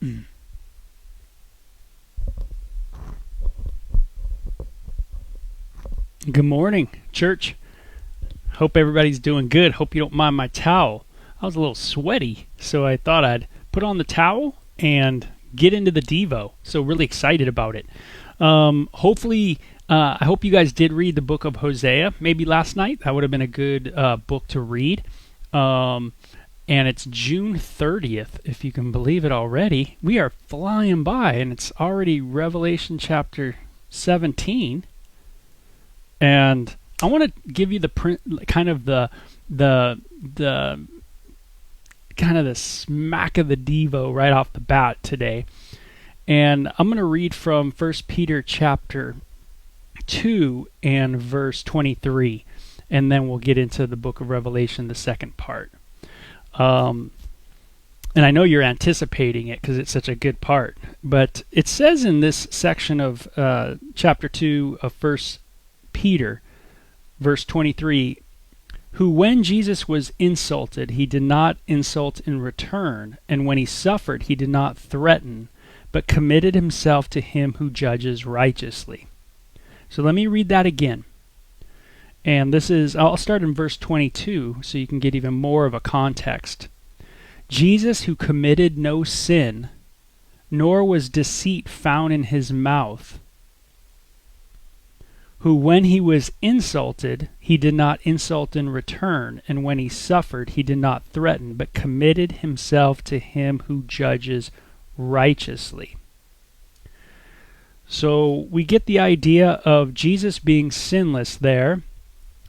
Good morning, church. Hope everybody's doing good. Hope you don't mind my towel. I was a little sweaty, so I thought I'd put on the towel and get into the Devo. So really excited about it. Hopefully, I hope you guys did read the book of Hosea. Maybe last night. That would have been a good book to read. And it's June 30th, if you can believe it already. We are flying by, and it's already Revelation chapter 17. And I want to give you the kind of the smack of the Devo right off the bat today. And I'm going to read from 1 Peter chapter 2 and verse 23, and then we'll get into the book of Revelation, the second part. And I know you're anticipating it because it's such a good part. But it says in this section of chapter 2 of 1 Peter, verse 23, who when Jesus was insulted, he did not insult in return, and when he suffered, he did not threaten, but committed himself to him who judges righteously. So let me read that again. And I'll start in verse 22 so you can get even more of a context. Jesus, who committed no sin, nor was deceit found in his mouth, who when he was insulted, he did not insult in return, and when he suffered, he did not threaten, but committed himself to him who judges righteously. So we get the idea of Jesus being sinless there.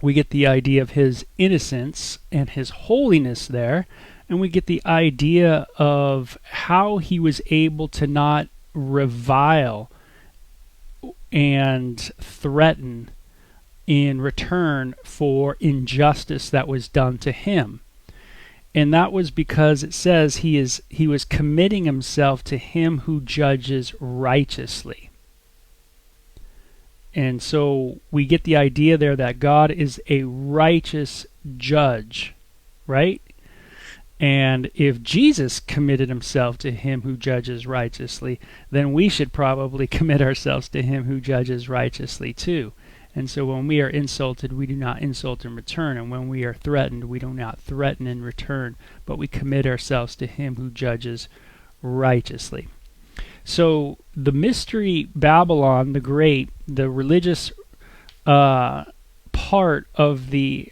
We get the idea of his innocence and his holiness there. And we get the idea of how he was able to not revile and threaten in return for injustice that was done to him. And that was because it says he was committing himself to him who judges righteously. And so we get the idea there that God is a righteous judge, right? And if Jesus committed himself to him who judges righteously, then we should probably commit ourselves to him who judges righteously too. And so when we are insulted, we do not insult in return. And when we are threatened, we do not threaten in return, but we commit ourselves to him who judges righteously. So the mystery Babylon the Great, the religious part of the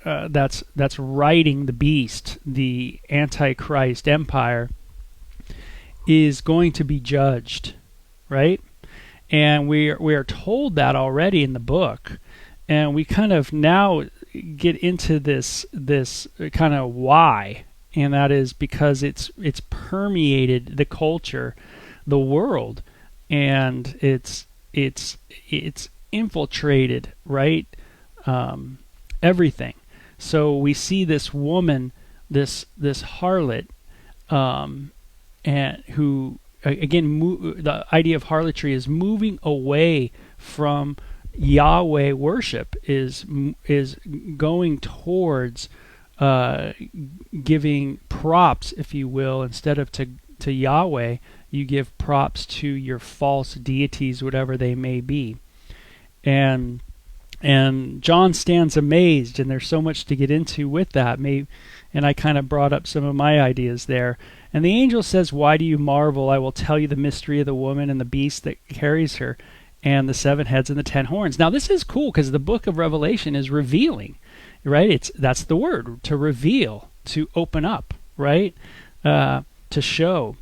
that's riding the beast, the Antichrist empire, is going to be judged, right? And we are told that already in the book, and we kind of now get into this kind of why, and that is because it's permeated the culture, the world, and it's infiltrated, right? Everything. So we see this woman, this harlot, and who again the idea of harlotry is moving away from Yahweh worship, is going towards giving props, if you will, instead of to Yahweh, you give props to your false deities, whatever they may be, and John stands amazed, and there's so much to get into with that. And I kind of brought up some of my ideas there. And the angel says, "Why do you marvel? I will tell you the mystery of the woman and the beast that carries her, and the 7 heads and the 10 horns." Now this is cool because the book of Revelation is revealing, right? That's the word, to reveal, to open up, right? To show.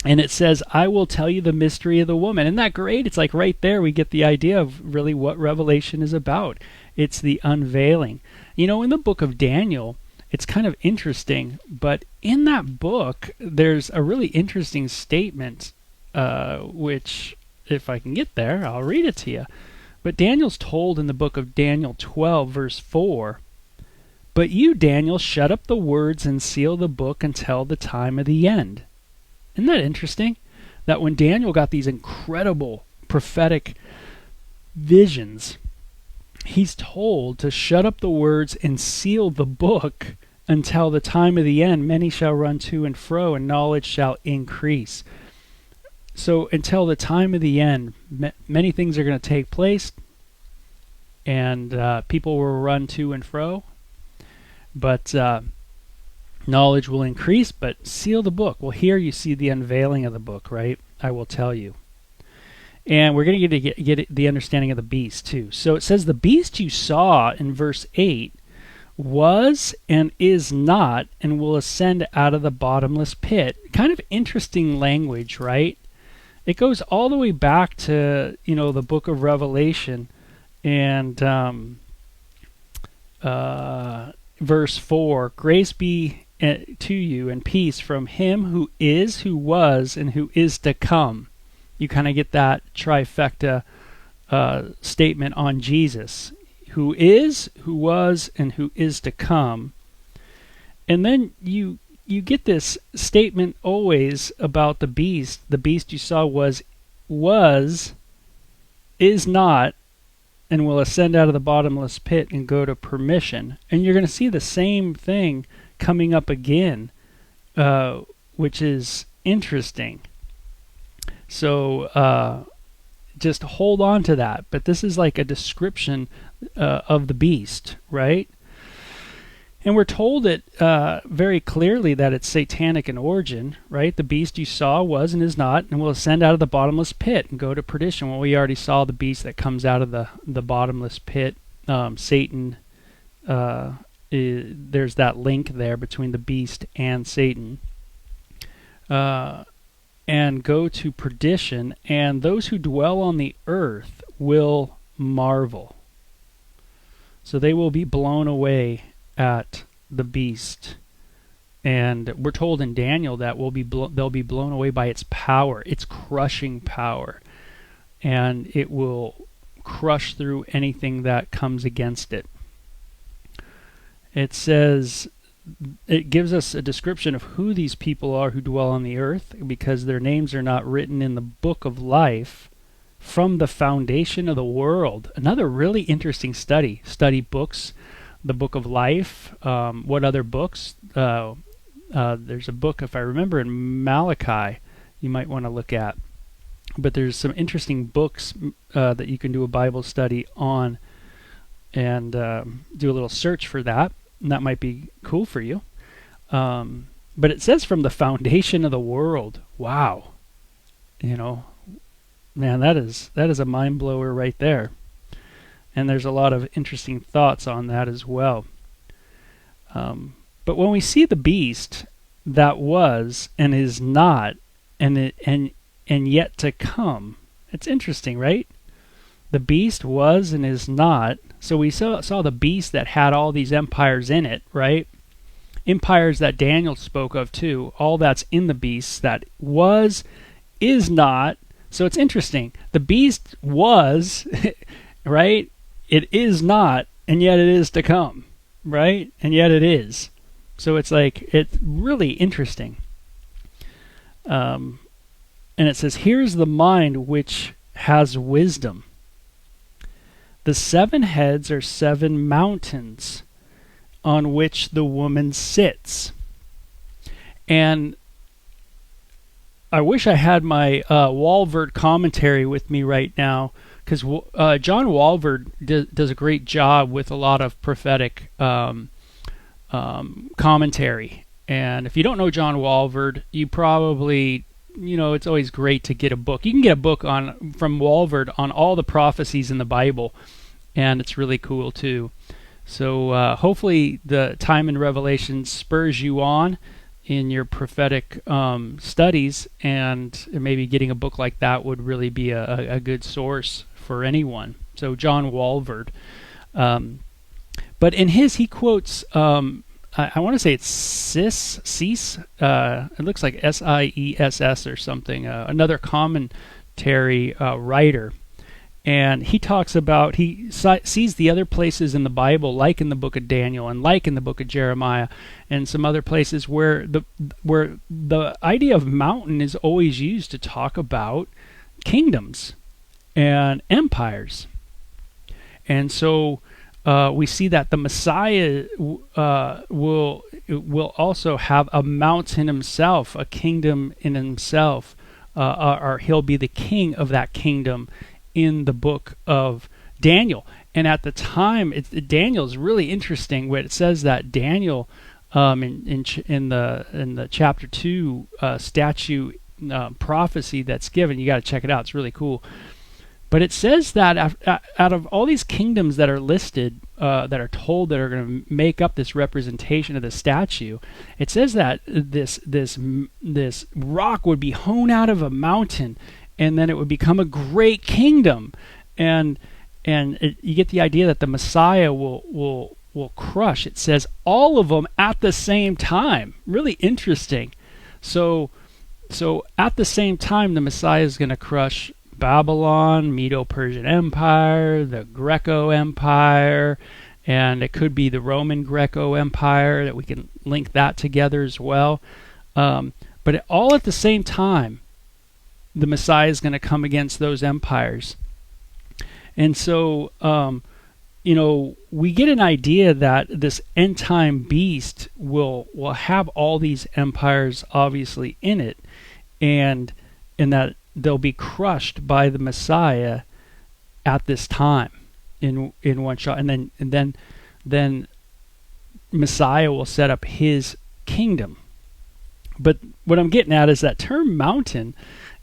And it says, "I will tell you the mystery of the woman." Isn't that great? It's like right there we get the idea of really what Revelation is about. It's the unveiling. You know, in the book of Daniel, it's kind of interesting, but in that book, there's a really interesting statement, which, if I can get there, I'll read it to you. But Daniel's told in the book of Daniel 12, verse 4, "But you, Daniel, shut up the words and seal the book until the time of the end." Isn't that interesting? That when Daniel got these incredible prophetic visions, he's told to shut up the words and seal the book until the time of the end, many shall run to and fro, and knowledge shall increase. So until the time of the end, many things are going to take place, and people will run to and fro, but knowledge will increase. But seal the book. Well, here you see the unveiling of the book, right? I will tell you. And we're going to get the understanding of the beast too. So it says, the beast you saw in verse 8 was and is not, and will ascend out of the bottomless pit. Kind of interesting language, right? It goes all the way back to, the book of Revelation, and verse 4, grace be to you and peace from him who is, who was, and who is to come. You kind of get that trifecta statement on Jesus. Who is, who was, and who is to come. And then you get this statement always about the beast. The beast you saw was, is not, and will ascend out of the bottomless pit and go to permission. And you're going to see the same thing coming up again, which is interesting. So just hold on to that. But this is like a description of the beast, right? And we're told it very clearly that it's satanic in origin, right? The beast you saw was and is not, and will ascend out of the bottomless pit and go to perdition. Well, we already saw the beast that comes out of the bottomless pit. Satan, there's that link there between the beast and Satan. And go to perdition, and those who dwell on the earth will marvel. So they will be blown away at the beast. And we're told in Daniel that they'll be blown away by its power, its crushing power. And it will crush through anything that comes against it. It says, it gives us a description of who these people are who dwell on the earth, because their names are not written in the book of life from the foundation of the world. Another really interesting study. Study books, the book of life. What other books? There's a book, if I remember, in Malachi you might want to look at. But there's some interesting books that you can do a Bible study on, and do a little search for that. And that might be cool for you. But it says from the foundation of the world. Wow. Man, that is a mind blower right there. And there's a lot of interesting thoughts on that as well. But when we see the beast that was and is not and yet to come, it's interesting, right? The beast was and is not. So we saw the beast that had all these empires in it, right? Empires that Daniel spoke of too. All that's in the beast that was, is not. So it's interesting. The beast was, right? It is not, and yet it is to come, right? And yet it is. So it's really interesting. And it says, here's the mind which has wisdom. The 7 heads are 7 mountains on which the woman sits. And I wish I had my Walvoord commentary with me right now, because John Walvoord does a great job with a lot of prophetic commentary. And if you don't know John Walvoord, you probably, it's always great to get a book. You can get a book from Walvoord on all the prophecies in the Bible, and it's really cool too. So hopefully the time in Revelation spurs you on in your prophetic studies, and maybe getting a book like that would really be a good source for anyone. So John Walvoord. But in his, he quotes, I want to say it's Siess. It looks like Siess or something, another commentary writer. And he talks about, he sees the other places in the Bible, like in the book of Daniel and like in the book of Jeremiah, and some other places where the idea of mountain is always used to talk about kingdoms and empires. And so we see that the Messiah will also have a mountain himself, a kingdom in himself, or he'll be the king of that kingdom in the book of Daniel. And at the time, Daniel is really interesting. Where it says that Daniel, in the chapter 2 statue prophecy that's given, you got to check it out. It's really cool. But it says that out of all these kingdoms that are listed, that are told that are going to make up this representation of the statue, it says that this rock would be hewn out of a mountain, and then it would become a great kingdom, and you get the idea that the Messiah will crush. It says all of them at the same time. Really interesting. So at the same time, the Messiah is going to crush Babylon, Medo-Persian Empire, the Greco Empire, and it could be the Roman Greco Empire, that we can link that together as well. But all at the same time, the Messiah is going to come against those empires. And so, we get an idea that this end time beast will have all these empires obviously in it, and that they'll be crushed by the Messiah at this time in one shot, and then Messiah will set up his kingdom. But what I'm getting at is that term mountain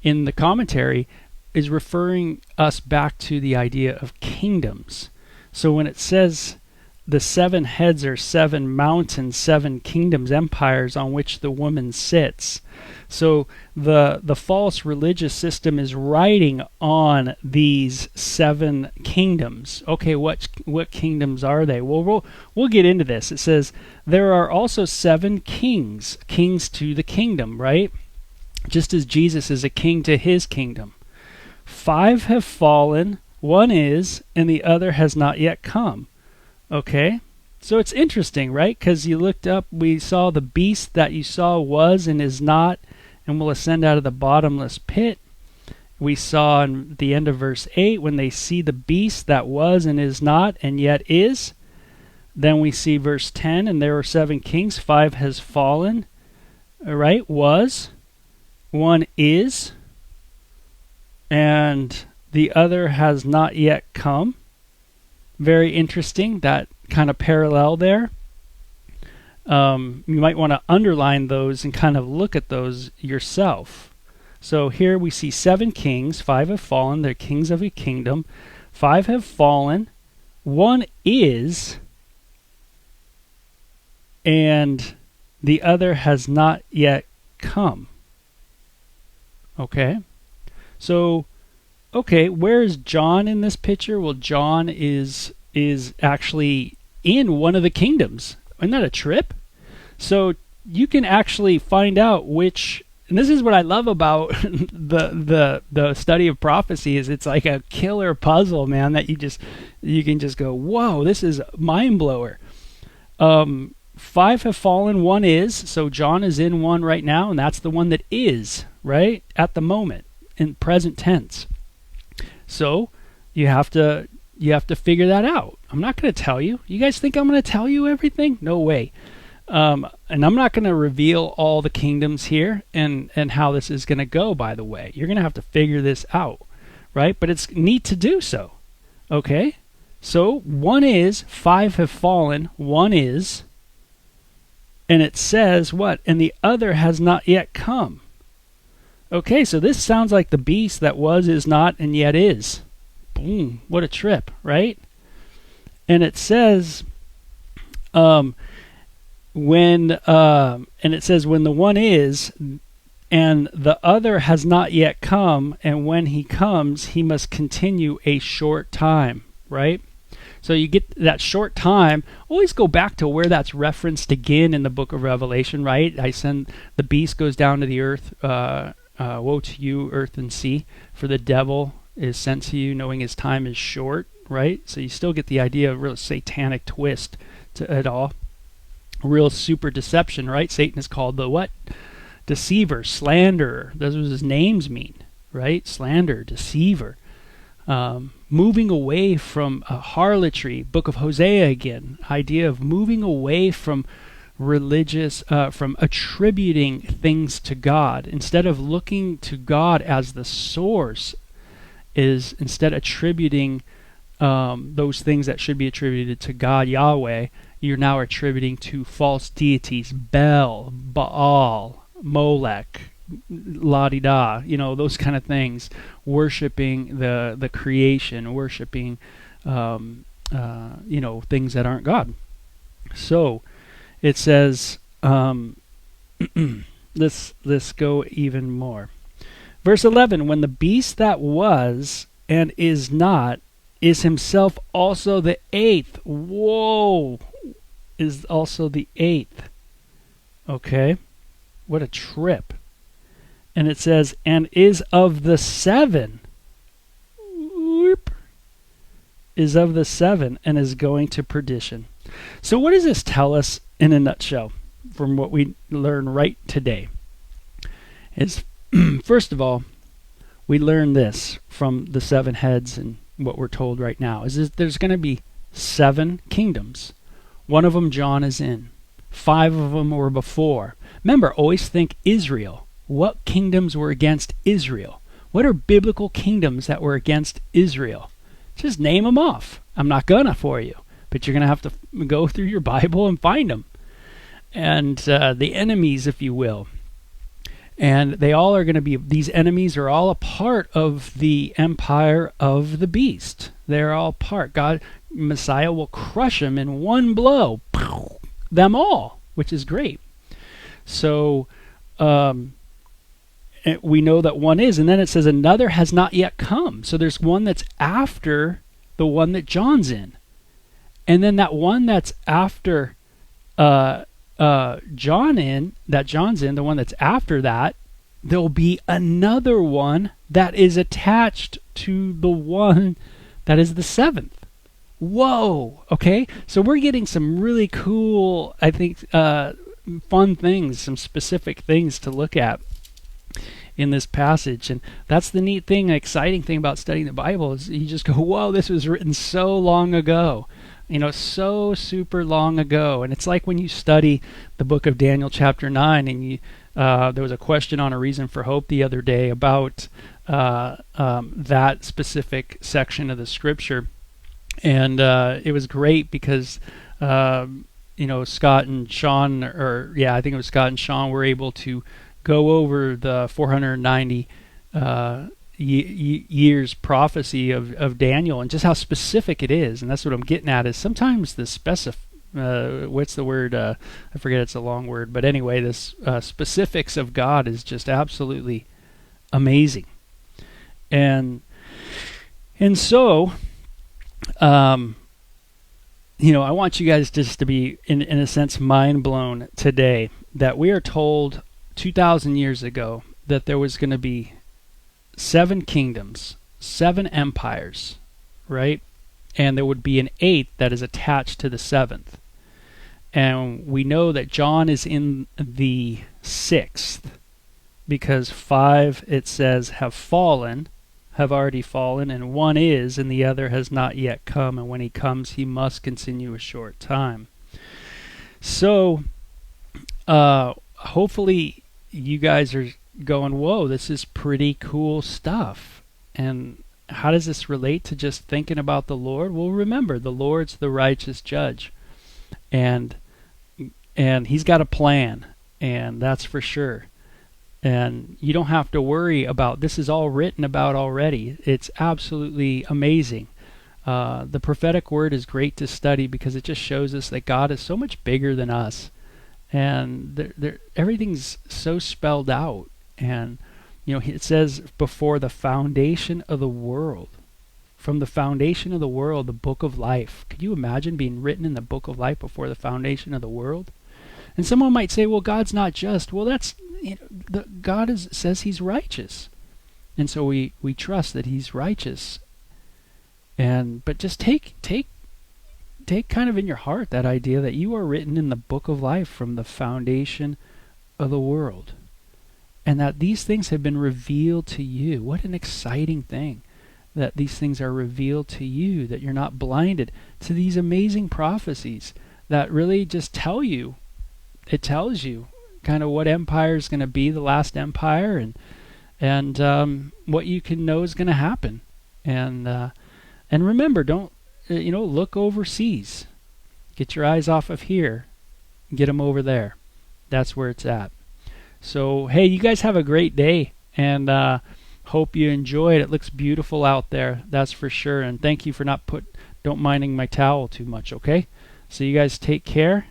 in the commentary is referring us back to the idea of kingdoms. So when it says the 7 heads are 7 mountains, 7 kingdoms, empires on which the woman sits. So the false religious system is riding on these 7 kingdoms. Okay, what kingdoms are they? Well, we'll get into this. It says there are also 7 kings to the kingdom, right? Just as Jesus is a king to his kingdom. 5 have fallen, 1 is, and the other has not yet come. Okay, so it's interesting, right? Because you looked up, we saw the beast that you saw was and is not, and will ascend out of the bottomless pit. We saw in the end of verse 8, when they see the beast that was and is not and yet is. Then we see verse 10, and there were 7 kings, 5 has fallen, right? Was, 1 is, and the other has not yet come. Very interesting, that kind of parallel there. You might want to underline those and kind of look at those yourself. So here we see 7 kings, 5 have fallen, they're kings of a kingdom. 5 have fallen, 1 is, and the other has not yet come. Okay, so where is John in this picture? Well, John is actually in one of the kingdoms. Isn't that a trip? So you can actually find out which, and this is what I love about the study of prophecy, is it's like a killer puzzle, man, that you can just go, whoa, this is mind blower. 5 have fallen, 1 is, so John is in 1 right now, and that's the one that is, right, at the moment, in present tense. So you have to figure that out. I'm not going to tell you. You guys think I'm going to tell you everything? No way. And I'm not going to reveal all the kingdoms here and how this is going to go, by the way. You're going to have to figure this out, right? But it's neat to do so. Okay? So 1 is, 5 have fallen, 1 is, and it says what? And the other has not yet come. Okay, so this sounds like the beast that was, is not, and yet is. Boom, what a trip, right? And it says, when the 1 is, and the other has not yet come, and when he comes, he must continue a short time, right? So you get that short time. Always go back to where that's referenced again in the book of Revelation, right? The beast goes down to the earth. Woe to you, earth and sea, for the devil is sent to you, knowing his time is short, right? So you still get the idea of a real satanic twist to it all. Real super deception, right? Satan is called the what? Deceiver, slanderer. Those are what his names mean, right? Slander, deceiver. moving away from harlotry. Book of Hosea again, idea of moving away from religious, from attributing things to God. Instead of looking to God as the source, is instead attributing those things that should be attributed to God, Yahweh, you're now attributing to false deities, Bel, Baal, Molech, la-di-da, those kind of things, worshiping the creation, worshiping, things that aren't God. So it says, let's go even more. Verse 11, when the beast that was and is not is himself also the eighth. Whoa! Is also the eighth. Okay? What a trip. And it says, and is of the seven. Whoop. Is of the seven and is going to perdition. So what does this tell us in a nutshell from what we learn right today? Is first of all, we learn this from the seven heads and what we're told right now, is that there's going to be 7 kingdoms. One of them John is in. 5 of them were before. Remember, always think Israel. What kingdoms were against Israel? What are biblical kingdoms that were against Israel? Just name them off. I'm not gonna for you, but you're going to have to go through your Bible and find them. And the enemies, if you will. And they all are going to be, these enemies are all a part of the empire of the beast. They're all part. God, Messiah will crush them in one blow. Them all, which is great. So we know that one is, and then it says another has not yet come. So there's one that's after the one that John's in. And then that one that's after John's in, the one that's after that, there'll be another one that is attached to the one that is the 7th. Whoa! Okay, so we're getting some really cool, I think, fun things, some specific things to look at in this passage. And that's the neat thing, exciting thing about studying the Bible, is you just go, whoa, this was written so long ago. So super long ago. And it's like when you study the book of Daniel chapter 9, and there was a question on A Reason for Hope the other day about that specific section of the scripture. And it was great because, Scott and Sean, I think it was Scott and Sean, were able to go over the 490 years prophecy of Daniel and just how specific it is. And that's what I'm getting at, is sometimes the what's the word? I forget, it's a long word. But anyway, this specifics of God is just absolutely amazing. And so, I want you guys just to be, in a sense, mind blown today that we are told 2,000 years ago that there was going to be 7 kingdoms, 7 empires, right? And there would be an 8th that is attached to the 7th. And we know that John is in the 6th because 5, it says, have already fallen, and 1 is, and the other has not yet come. And when he comes, he must continue a short time. So, hopefully you guys are going, whoa, this is pretty cool stuff. And how does this relate to just thinking about the Lord? Well, remember, the Lord's the righteous judge. And he's got a plan, and that's for sure. And you don't have to worry about, this is all written about already. It's absolutely amazing. The prophetic word is great to study because it just shows us that God is so much bigger than us. And everything's so spelled out. And, it says before the foundation of the world. From the foundation of the world, the book of life. Could you imagine being written in the book of life before the foundation of the world? And someone might say, well, God's not just. Well, that's, God says he's righteous. And so we trust that he's righteous. But just take kind of in your heart that idea that you are written in the book of life from the foundation of the world. And that these things have been revealed to you. What an exciting thing. that these things are revealed to you, that you're not blinded to these amazing prophecies that really just tell you, it tells you kind of what empire is going to be the last empire, and what you can know is going to happen. And remember, don't look overseas. Get your eyes off of here. Get them over there. That's where it's at. So, hey, you guys have a great day, and hope you enjoy it. It looks beautiful out there, that's for sure. And thank you for don't minding my towel too much, okay? So you guys take care.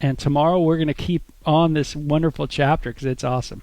And tomorrow we're going to keep on this wonderful chapter because it's awesome.